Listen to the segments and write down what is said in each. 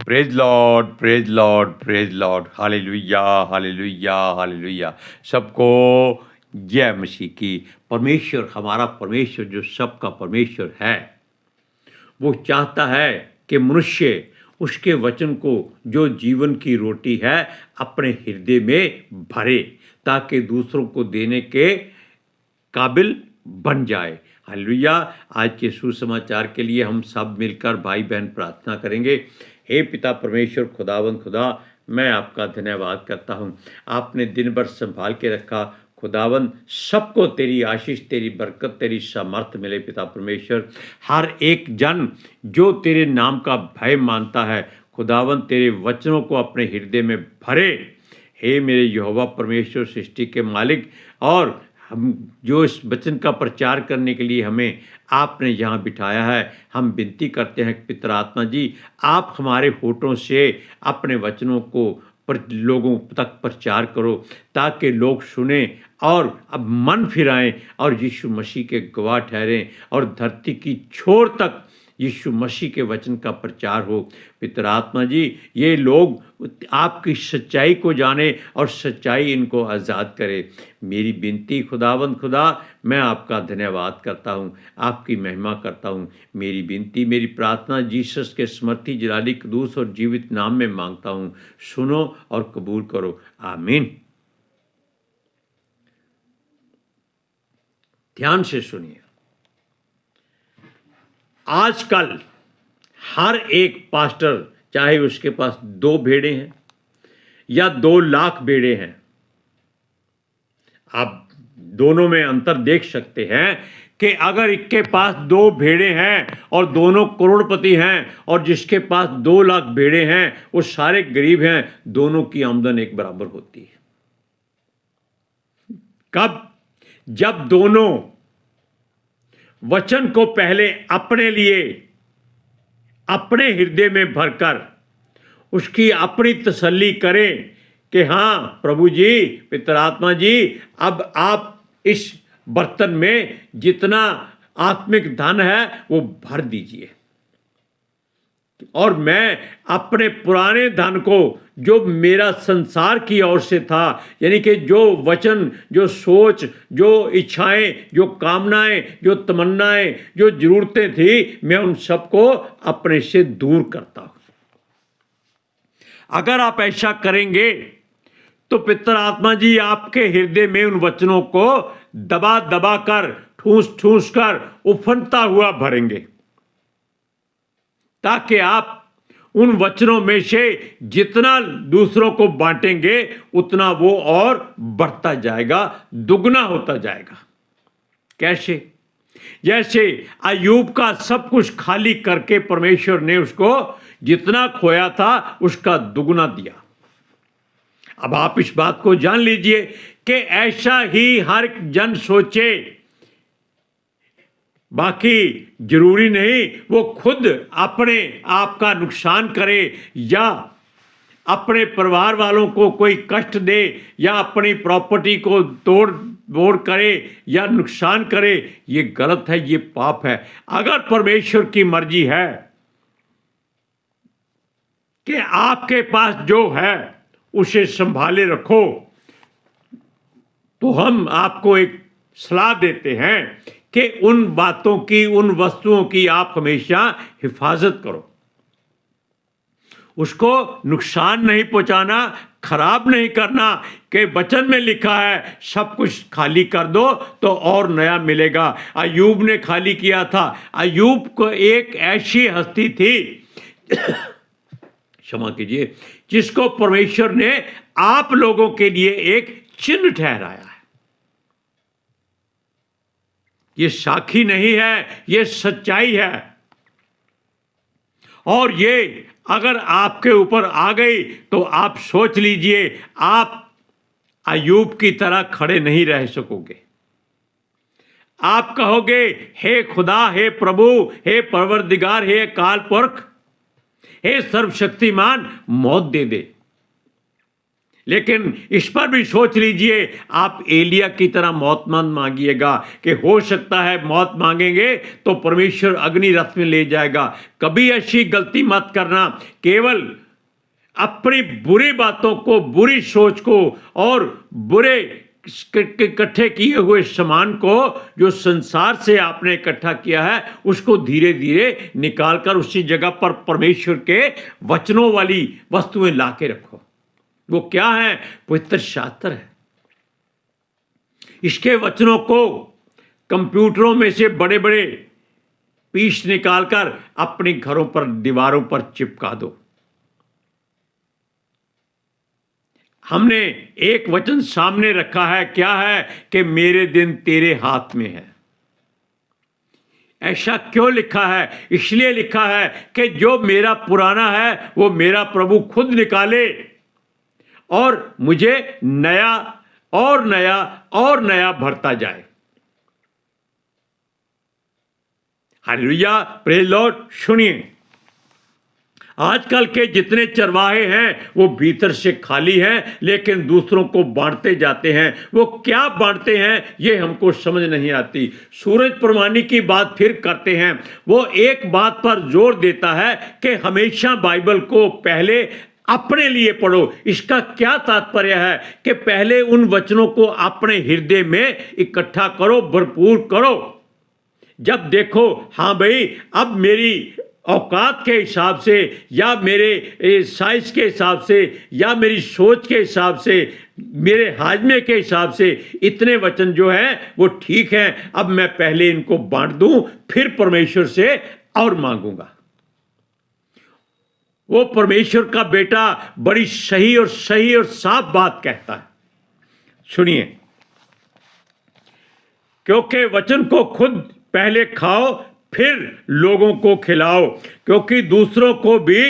Praise Lord, praise Lord, praise Lord, hallelujah, hallelujah, hallelujah. सबको जय मसीह की। परमेश्वर, हमारा परमेश्वर जो सबका परमेश्वर है, वो चाहता है कि मनुष्य उसके वचन को, जो जीवन की रोटी है, अपने हृदय में भरे, ताकि दूसरों को देने के काबिल बन जाए। हालेलुया। आज के सुसमाचार के लिए हम सब मिलकर भाई बहन प्रार्थना करेंगे। हे पिता परमेश्वर, खुदावंद खुदा, मैं आपका धन्यवाद करता हूँ। आपने दिन भर संभाल के रखा। खुदावंद, सबको तेरी आशीष, तेरी बरकत, तेरी सामर्थ मिले पिता परमेश्वर। हर एक जन जो तेरे नाम का भय मानता है, खुदावंद तेरे वचनों को अपने हृदय में भरे। हे मेरे यहोवा परमेश्वर, सृष्टि के मालिक, और हम जो इस वचन का प्रचार करने के लिए हमें आपने यहाँ बिठाया है, हम विनती करते हैं पितर आत्मा जी, आप हमारे होठों से अपने वचनों को लोगों तक प्रचार करो, ताकि लोग सुने और अब मन फिराएं और यीशु मसीह के गवाह ठहरें, और धरती की छोर तक यीशु मसीह के वचन का प्रचार हो। पितर आत्मा जी, ये लोग आपकी सच्चाई को जाने और सच्चाई इनको आज़ाद करे। मेरी विनती खुदावंद खुदा, मैं आपका धन्यवाद करता हूँ, आपकी महिमा करता हूँ। मेरी विनती, मेरी प्रार्थना जीसस के स्मृति जलाली कदूस और जीवित नाम में मांगता हूँ। सुनो और कबूल करो। आमीन। ध्यान से सुनिए। आजकल हर एक पास्टर, चाहे उसके पास 2 भेड़े हैं या 2 लाख भेड़े हैं, आप दोनों में अंतर देख सकते हैं कि अगर इसके पास 2 भेड़े हैं और दोनों करोड़पति हैं, और जिसके पास 2 लाख भेड़े हैं वो सारे गरीब हैं, दोनों की आमदन एक बराबर होती है। कब? जब दोनों वचन को पहले अपने लिए, अपने हृदय में भरकर उसकी अपनी तसल्ली करें कि हाँ प्रभु जी, पितर आत्मा जी, अब आप इस बर्तन में जितना आत्मिक धन है वो भर दीजिए, और मैं अपने पुराने धन को, जो मेरा संसार की ओर से था, यानी कि जो वचन, जो सोच, जो इच्छाएं, जो कामनाएं, जो तमन्नाएं, जो जरूरतें थी, मैं उन सबको अपने से दूर करता हूं। अगर आप ऐसा करेंगे तो पितर आत्मा जी आपके हृदय में उन वचनों को दबा दबा कर, ठूस ठूस कर उफनता हुआ भरेंगे, ताकि आप उन वचनों में से जितना दूसरों को बांटेंगे उतना वो और बढ़ता जाएगा, दुगना होता जाएगा। कैसे? जैसे अय्यूब का सब कुछ खाली करके परमेश्वर ने उसको जितना खोया था उसका दुगना दिया। अब आप इस बात को जान लीजिए कि ऐसा ही हर जन सोचे। बाकी जरूरी नहीं वो खुद अपने आप का नुकसान करे, या अपने परिवार वालों को कोई कष्ट दे, या अपनी प्रॉपर्टी को तोड़ बोड़ करे या नुकसान करे। ये गलत है, ये पाप है। अगर परमेश्वर की मर्जी है कि आपके पास जो है उसे संभाले रखो, तो हम आपको एक सलाह देते हैं कि उन बातों की, उन वस्तुओं की आप हमेशा हिफाजत करो। उसको नुकसान नहीं पहुंचाना, खराब नहीं करना, कि वचन में लिखा है सब कुछ खाली कर दो तो और नया मिलेगा। अय्यूब ने खाली किया था। अय्यूब को एक ऐसी हस्ती थी क्षमा कीजिए, जिसको परमेश्वर ने आप लोगों के लिए एक चिन्ह ठहराया है। ये साखी नहीं है, ये सच्चाई है। और ये अगर आपके ऊपर आ गई तो आप सोच लीजिए, आप अय्यूब की तरह खड़े नहीं रह सकोगे। आप कहोगे, हे खुदा, हे प्रभु, हे परवरदिगार, हे अकाल पुरख, हे सर्वशक्तिमान, मौत दे दे। लेकिन इस पर भी सोच लीजिए, आप एलिया की तरह मौत मत मांगिएगा कि हो सकता है मौत मांगेंगे तो परमेश्वर अग्नि रथ में ले जाएगा। कभी ऐसी गलती मत करना। केवल अपनी बुरी बातों को, बुरी सोच को और बुरे इकट्ठे किए हुए सामान को जो संसार से आपने इकट्ठा किया है, उसको धीरे धीरे निकालकर उसी जगह पर परमेश्वर के वचनों वाली वस्तुएं ला के रखो। वो क्या है? पवित्र शास्त्र है। इसके वचनों को कंप्यूटरों में से बड़े बड़े पीस निकालकर अपने घरों पर, दीवारों पर चिपका दो। हमने एक वचन सामने रखा है, क्या है? कि मेरे दिन तेरे हाथ में है। ऐसा क्यों लिखा है? इसलिए लिखा है कि जो मेरा पुराना है वो मेरा प्रभु खुद निकाले और मुझे नया और नया और नया भरता जाए। Hallelujah, praise Lord. सुनिए, आजकल के जितने चरवाहे हैं वो भीतर से खाली हैं, लेकिन दूसरों को बांटते जाते हैं। वो क्या बांटते हैं ये हमको समझ नहीं आती। सूरज प्रमाणी की बात फिर करते हैं। वो एक बात पर जोर देता है कि हमेशा बाइबल को पहले अपने लिए पढ़ो। इसका क्या तात्पर्य है? कि पहले उन वचनों को अपने हृदय में इकट्ठा करो, भरपूर करो। जब देखो, हाँ भाई, अब मेरी औकात के हिसाब से या मेरे साइज के हिसाब से या मेरी सोच के हिसाब से, मेरे हाजमे के हिसाब से इतने वचन जो हैं वो ठीक हैं, अब मैं पहले इनको बांट दूं, फिर परमेश्वर से और मांगूंगा। वो परमेश्वर का बेटा बड़ी सही और साफ बात कहता है। सुनिए, क्योंकि वचन को खुद पहले खाओ फिर लोगों को खिलाओ, क्योंकि दूसरों को भी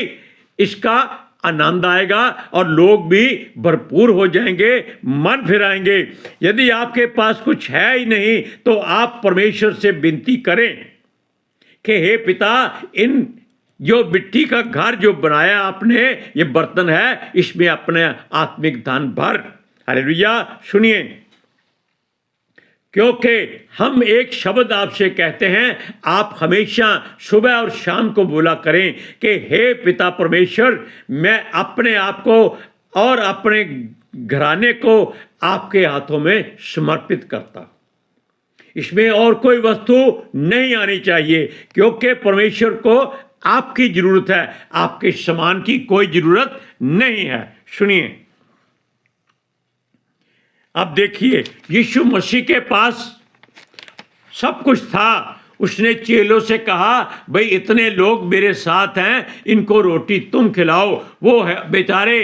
इसका आनंद आएगा और लोग भी भरपूर हो जाएंगे, मन फिराएंगे। यदि आपके पास कुछ है ही नहीं तो आप परमेश्वर से विनती करें कि हे पिता, इन जो मिट्टी का घर जो बनाया आपने, ये बर्तन है, इसमें अपने आत्मिक धन भर। हालेलुया। सुनिए, क्योंकि हम एक शब्द आपसे कहते हैं, आप हमेशा सुबह और शाम को बोला करें कि हे पिता परमेश्वर, मैं अपने आप को और अपने घराने को आपके हाथों में समर्पित करता। इसमें और कोई वस्तु नहीं आनी चाहिए, क्योंकि परमेश्वर को आपकी जरूरत है, आपके सामान की कोई जरूरत नहीं है। सुनिए, अब देखिए, यीशु मसीह के पास सब कुछ था। उसने चेलों से कहा, भाई इतने लोग मेरे साथ हैं, इनको रोटी तुम खिलाओ। वो बेचारे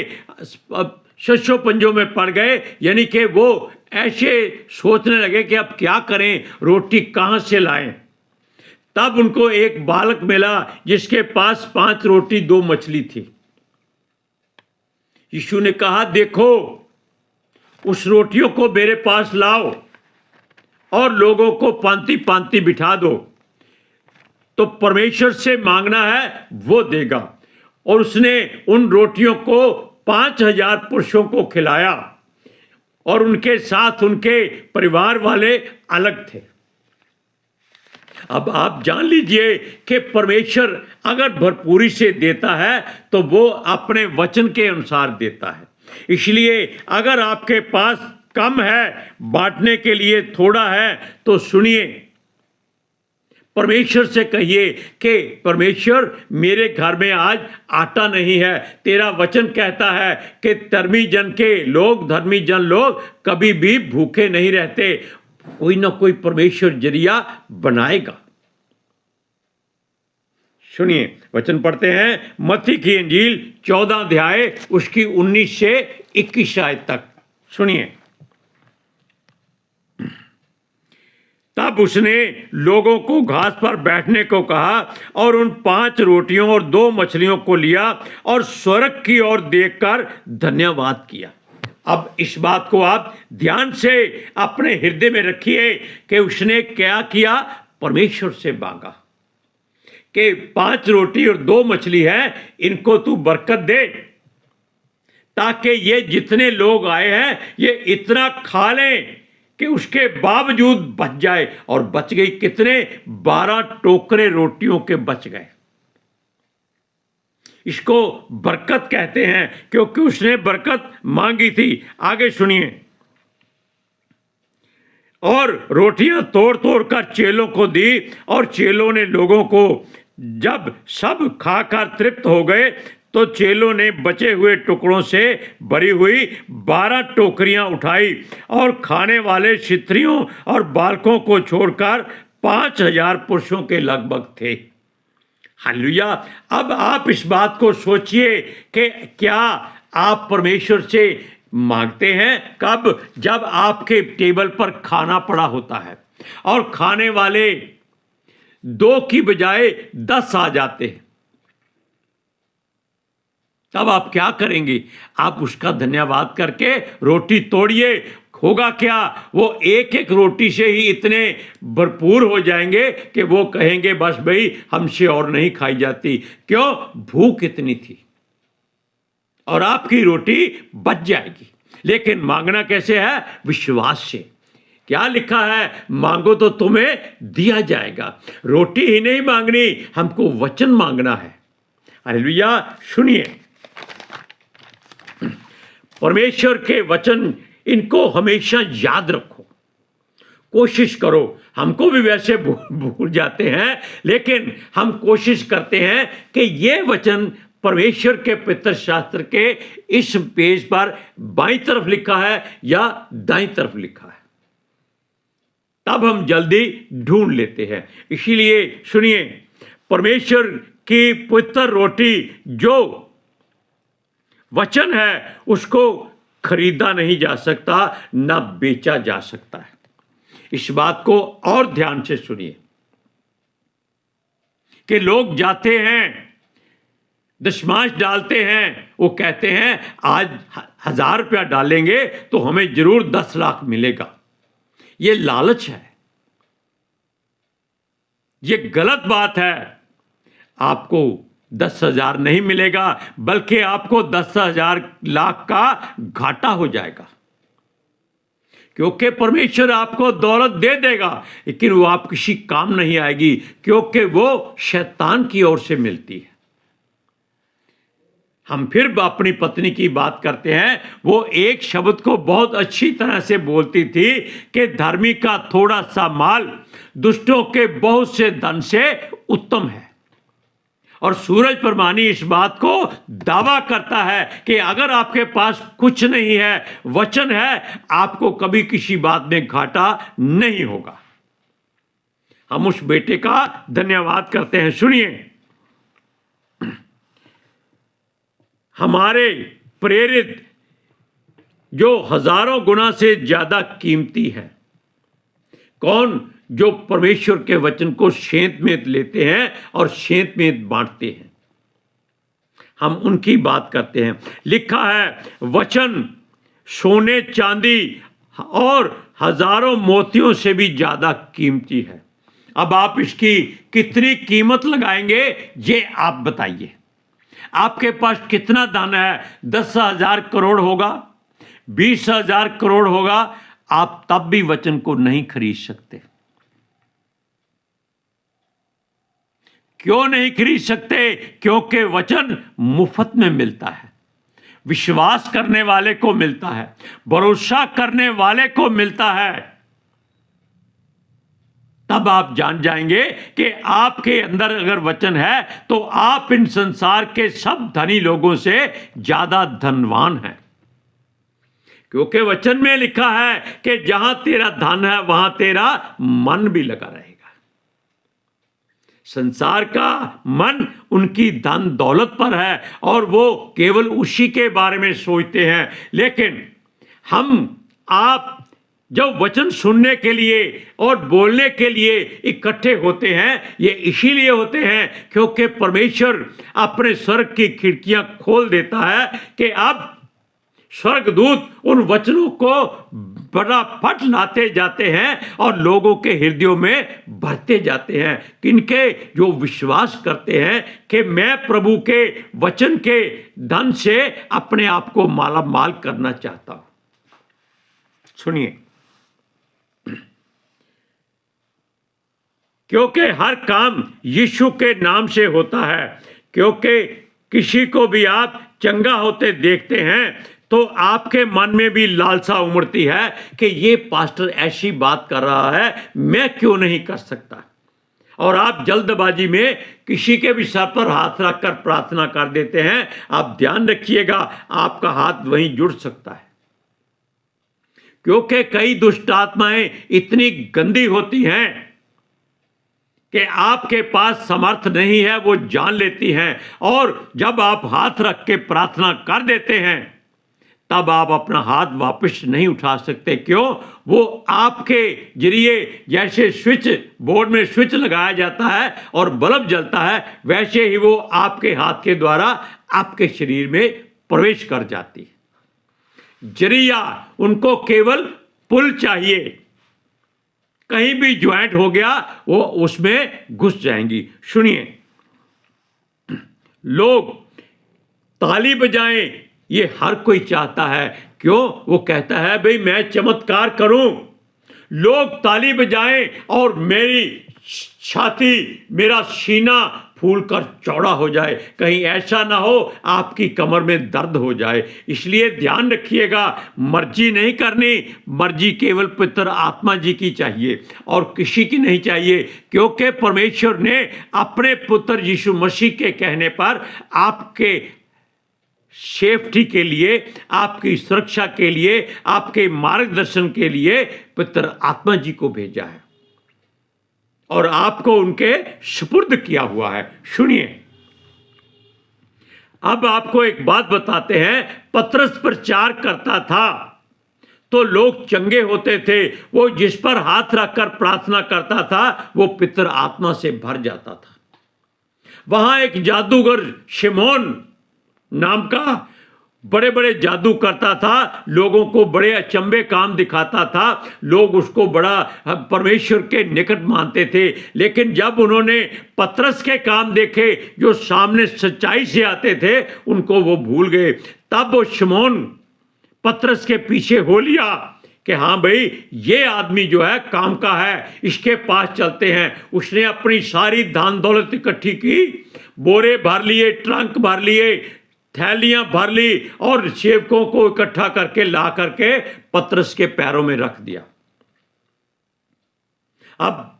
शशो पंजों में पड़ गए, यानी कि वो ऐसे सोचने लगे कि अब क्या करें, रोटी कहाँ से लाएं। तब उनको एक बालक मिला जिसके पास 5 रोटी 2 मछली थी। यीशु ने कहा, देखो, उस रोटियों को मेरे पास लाओ और लोगों को पांति पांति बिठा दो। तो परमेश्वर से मांगना है वो देगा। और उसने उन रोटियों को 5000 पुरुषों को खिलाया और उनके साथ उनके परिवार वाले अलग थे। अब आप जान लीजिए कि परमेश्वर अगर भरपूरी से देता है तो वो अपने वचन के अनुसार देता है। इसलिए अगर आपके पास कम है, बांटने के लिए थोड़ा है, तो सुनिए, परमेश्वर से कहिए कि परमेश्वर, मेरे घर में आज आटा नहीं है। तेरा वचन कहता है कि धर्मी जन लोग कभी भी भूखे नहीं रहते। कोई ना कोई परमेश्वर जरिया बनाएगा। सुनिए, वचन पढ़ते हैं, मत्ती की इंजील 14 अध्याय उसकी 19 से 21 आयत तक। सुनिए, तब उसने लोगों को घास पर बैठने को कहा और उन 5 रोटियों और 2 मछलियों को लिया और स्वर्ग की ओर देखकर धन्यवाद किया। अब इस बात को आप ध्यान से अपने हृदय में रखिए कि उसने क्या किया। परमेश्वर से मांगा कि 5 रोटी और 2 मछली है, इनको तू बरकत दे। ताकि ये जितने लोग आए हैं ये इतना खा लें कि उसके बावजूद बच जाए। और बच गई कितने? 12 टोकरे रोटियों के बच गए। इसको बरकत कहते हैं क्योंकि उसने बरकत मांगी थी। आगे सुनिए। और रोटियां तोड़ तोड़ कर चेलों को दी और चेलों ने लोगों को, जब सब खाकर तृप्त हो गए तो चेलों ने बचे हुए टुकड़ों से भरी हुई 12 टोकरियां उठाई और खाने वाले स्त्रियों और बालकों को छोड़कर 5,000 पुरुषों के लगभग थे। हालेलुया। अब आप इस बात को सोचिए कि क्या आप परमेश्वर से मांगते हैं? कब? जब आपके टेबल पर खाना पड़ा होता है और खाने वाले 2 की बजाय 10 आ जाते हैं, तब आप क्या करेंगे? आप उसका धन्यवाद करके रोटी तोड़िए। होगा क्या? वो एक एक रोटी से ही इतने भरपूर हो जाएंगे कि वो कहेंगे बस भाई हमसे और नहीं खाई जाती। क्यों? भूख इतनी थी और आपकी रोटी बच जाएगी। लेकिन मांगना कैसे है? विश्वास से। क्या लिखा है? मांगो तो तुम्हें दिया जाएगा। रोटी ही नहीं मांगनी, हमको वचन मांगना है। हालेलुया। सुनिए, परमेश्वर के वचन, इनको हमेशा याद रखो, कोशिश करो। हमको भी वैसे भूल जाते हैं, लेकिन हम कोशिश करते हैं कि ये वचन परमेश्वर के पवित्र शास्त्र के इस पेज पर बाईं तरफ लिखा है या दाईं तरफ लिखा है, तब हम जल्दी ढूंढ लेते हैं। इसीलिए सुनिए, परमेश्वर की पवित्र रोटी जो वचन है उसको खरीदा नहीं जा सकता, ना बेचा जा सकता है। इस बात को और ध्यान से सुनिए कि लोग जाते हैं, दशमांश डालते हैं, वो कहते हैं आज 1,000 रुपया डालेंगे तो हमें जरूर 10 लाख मिलेगा। ये लालच है, ये गलत बात है। आपको 10,000 नहीं मिलेगा, बल्कि आपको 10,000 लाख का घाटा हो जाएगा, क्योंकि परमेश्वर आपको दौलत दे देगा, लेकिन वो आप किसी काम नहीं आएगी, क्योंकि वो शैतान की ओर से मिलती है। हम फिर अपनी पत्नी की बात करते हैं। वो एक शब्द को बहुत अच्छी तरह से बोलती थी कि धर्मी का थोड़ा सा माल दुष्टों के बहुत से धन से उत्तम है। और सूरज प्रमाणी इस बात को दावा करता है कि अगर आपके पास कुछ नहीं है, वचन है, आपको कभी किसी बात में घाटा नहीं होगा। हम उस बेटे का धन्यवाद करते हैं। सुनिए, हमारे प्रेरित जो हजारों गुना से ज्यादा कीमती है, कौन? जो परमेश्वर के वचन को सेंत में लेते हैं और सेंत में बांटते हैं। हम उनकी बात करते हैं। लिखा है, वचन सोने चांदी और हजारों मोतियों से भी ज्यादा कीमती है। अब आप इसकी कितनी कीमत लगाएंगे, ये आप बताइए। आपके पास कितना धन है? 10,000 करोड़ होगा, 20,000 करोड़ होगा, आप तब भी वचन को नहीं खरीद सकते। क्यों नहीं खरीद सकते? क्योंकि वचन मुफ्त में मिलता है, विश्वास करने वाले को मिलता है, भरोसा करने वाले को मिलता है। तब आप जान जाएंगे कि आपके अंदर अगर वचन है तो आप इन संसार के सब धनी लोगों से ज्यादा धनवान हैं, क्योंकि वचन में लिखा है कि जहां तेरा धन है वहां तेरा मन भी लगा रहेगा। संसार का मन उनकी धन दौलत पर है और वो केवल उसी के बारे में सोचते हैं। लेकिन आप जब वचन सुनने के लिए और बोलने के लिए इकट्ठे होते हैं, ये इसीलिए होते हैं क्योंकि परमेश्वर अपने स्वर्ग की खिड़कियां खोल देता है कि अब स्वर्गदूत उन वचनों को फटाफट लाते जाते हैं और लोगों के हृदयों में भरते जाते हैं। किनके? जो विश्वास करते हैं कि मैं प्रभु के वचन के धन से अपने आप को माला माल करना चाहता हूं। सुनिए, क्योंकि हर काम यीशु के नाम से होता है। क्योंकि किसी को भी आप चंगा होते देखते हैं तो आपके मन में भी लालसा उमड़ती है कि ये पास्टर ऐसी बात कर रहा है, मैं क्यों नहीं कर सकता। और आप जल्दबाजी में किसी के भी सर पर हाथ रखकर प्रार्थना कर देते हैं। आप ध्यान रखिएगा, आपका हाथ वहीं जुड़ सकता है। क्योंकि कई दुष्ट आत्माएं इतनी गंदी होती हैं कि आपके पास समर्थ नहीं है, वो जान लेती हैं। और जब आप हाथ रख के प्रार्थना कर देते हैं तब आप अपना हाथ वापस नहीं उठा सकते। क्यों? वो आपके जरिए, जैसे स्विच बोर्ड में स्विच लगाया जाता है और बल्ब जलता है, वैसे ही वो आपके हाथ के द्वारा आपके शरीर में प्रवेश कर जाती है। जरिया उनको केवल पुल चाहिए, कहीं भी ज्वाइंट हो गया वो उसमें घुस जाएंगी। सुनिए, लोग ताली बजाएं, ये हर कोई चाहता है। क्यों? वो कहता है भाई मैं चमत्कार करूं, लोग ताली बजाएं और मेरी छाती, मेरा सीना फूलकर चौड़ा हो जाए। कहीं ऐसा ना हो आपकी कमर में दर्द हो जाए। इसलिए ध्यान रखिएगा, मर्जी नहीं करनी, मर्जी केवल पवित्र आत्मा जी की चाहिए और किसी की नहीं चाहिए। क्योंकि परमेश्वर ने अपने पुत्र यीशु मसीह के कहने पर आपके सेफ्टी के लिए, आपकी सुरक्षा के लिए, आपके मार्गदर्शन के लिए पवित्र आत्मा जी को भेजा है और आपको उनके सुपुर्द किया हुआ है। सुनिए, अब आपको एक बात बताते हैं। पतरस प्रचार करता था तो लोग चंगे होते थे। वो जिस पर हाथ रखकर प्रार्थना करता था वो पवित्र आत्मा से भर जाता था। वहां एक जादूगर शिमोन नाम का बड़े बड़े जादू करता था, लोगों को बड़े अचंभे काम दिखाता था, लोग उसको बड़ा परमेश्वर के निकट मानते थे। लेकिन जब उन्होंने पतरस के काम देखे जो सामने सच्चाई से आते थे, उनको वो भूल गए। तब वो शिमोन पतरस के पीछे हो लिया कि हाँ भाई ये आदमी जो है काम का है, इसके पास चलते हैं। उसने अपनी सारी धन दौलत इकट्ठी की, बोरे भर लिए, ट्रंक भर लिए, थैलियां भर ली और सेवकों को इकट्ठा करके ला करके पतरस के पैरों में रख दिया। अब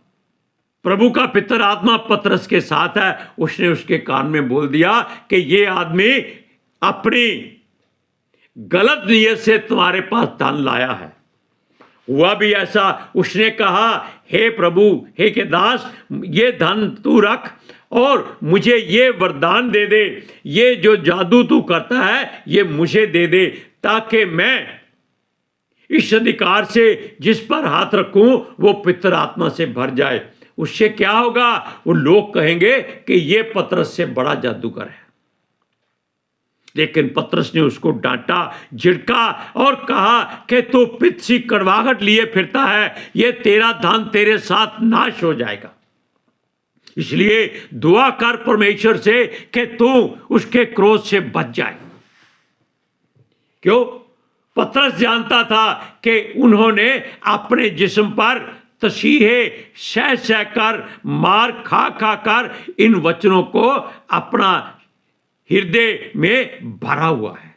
प्रभु का पितर आत्मा पतरस के साथ है। उसने उसके कान में बोल दिया कि ये आदमी अपनी गलत नीयत से तुम्हारे पास धन लाया है। हुआ भी ऐसा, उसने कहा हे प्रभु, हे के दास, ये धन तू रख और मुझे ये वरदान दे दे, ये जो जादू तू करता है ये मुझे दे दे, ताकि मैं इस अधिकार से जिस पर हाथ रखूं वो पितर आत्मा से भर जाए। उससे क्या होगा? वो लोग कहेंगे कि ये पतरस से बड़ा जादूगर है। लेकिन पतरस ने उसको डांटा, झिड़का और कहा कि तू पित्त सी कड़वाहट लिए फिरता है, ये तेरा धन तेरे साथ नाश हो जाएगा। इसलिए दुआ कर परमेश्वर से कि तू उसके क्रोध से बच जाए। क्यों? पतरस जानता था कि उन्होंने अपने जिस्म पर तसीहे सह सह कर, मार खा खा कर इन वचनों को अपना हृदय में भरा हुआ है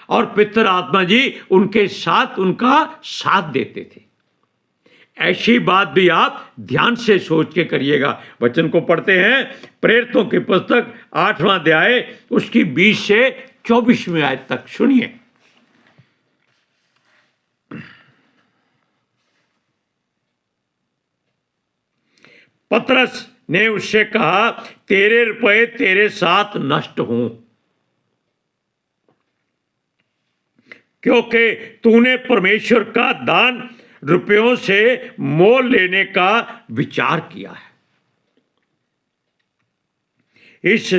और पितर आत्मा जी उनके साथ उनका साथ देते थे। ऐसी बात भी आप ध्यान से सोच के करिएगा। वचन को पढ़ते हैं, प्रेरितों की पुस्तक 8वां अध्याय उसकी 20 से 24वें आयत तक। सुनिए, पतरस ने उससे कहा, तेरे रुपए तेरे साथ नष्ट हों, क्योंकि तूने परमेश्वर का दान रुपयों से मोल लेने का विचार किया है। इस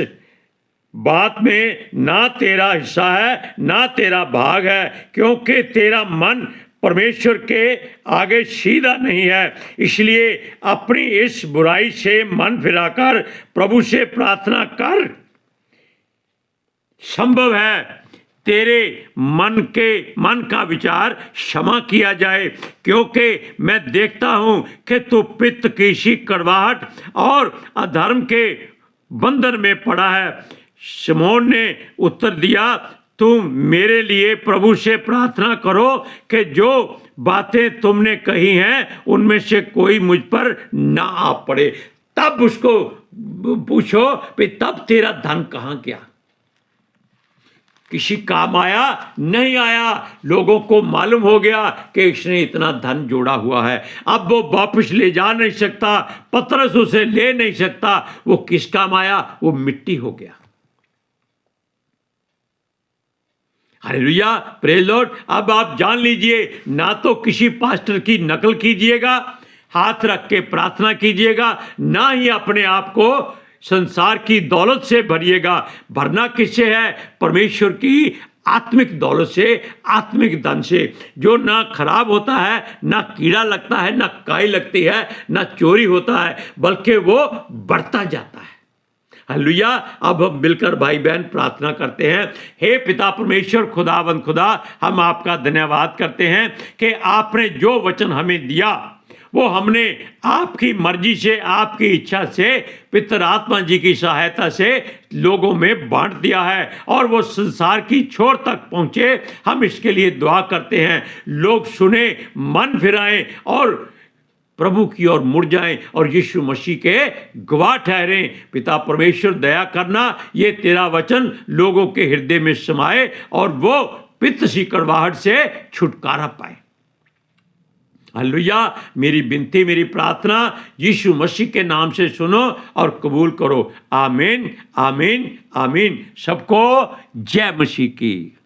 बात में ना तेरा हिस्सा है ना तेरा भाग है, क्योंकि तेरा मन परमेश्वर के आगे सीधा नहीं है, इसलिए अपनी इस बुराई से मन फिराकर प्रभु से प्रार्थना कर। संभव है तेरे मन का विचार क्षमा किया जाए, क्योंकि मैं देखता हूं कि तू पित्त की सी कड़वाहट और अधर्म के बंधन में पड़ा है। शमौन ने उत्तर दिया, तुम मेरे लिए प्रभु से प्रार्थना करो कि जो बातें तुमने कही हैं उनमें से कोई मुझ पर ना आ पड़े। तब उसको पूछो कि तब तेरा धन कहाँ गया? किसी काम आया? नहीं आया। लोगों को मालूम हो गया कि इसने इतना धन जोड़ा हुआ है, अब वो वापस ले जा नहीं सकता, पतरस उसे ले नहीं सकता। वो किस काम आया? वो मिट्टी हो गया। Hallelujah, praise Lord. अब आप जान लीजिए, ना तो किसी पास्टर की नकल कीजिएगा, हाथ रख के प्रार्थना कीजिएगा, ना ही अपने आप को संसार की दौलत से भरिएगा। भरना किससे है? परमेश्वर की आत्मिक दौलत से, आत्मिक धन से, जो ना खराब होता है, ना कीड़ा लगता है, ना काई लगती है, ना चोरी होता है, बल्कि वो बढ़ता जाता है। हालेलुया। अब हम मिलकर भाई बहन प्रार्थना करते हैं। हे पिता परमेश्वर, खुदावंद खुदा, हम आपका धन्यवाद करते हैं कि आपने जो वचन हमें दिया वो हमने आपकी मर्जी से, आपकी इच्छा से, पितर आत्मा जी की सहायता से लोगों में बांट दिया है और वो संसार की छोर तक पहुंचे। हम इसके लिए दुआ करते हैं, लोग सुने, मन फिराएं और प्रभु की ओर मुड़ जाएं और यीशु मसीह के गवाह ठहरें। पिता परमेश्वर, दया करना, ये तेरा वचन लोगों के हृदय में समाए और वो पित्त सी कड़वाहट से छुटकारा पाए। हालेलुया। मेरी विनती, मेरी प्रार्थना यीशु मसीह के नाम से सुनो और कबूल करो। आमीन, आमीन, आमीन। सबको जय मसीह की।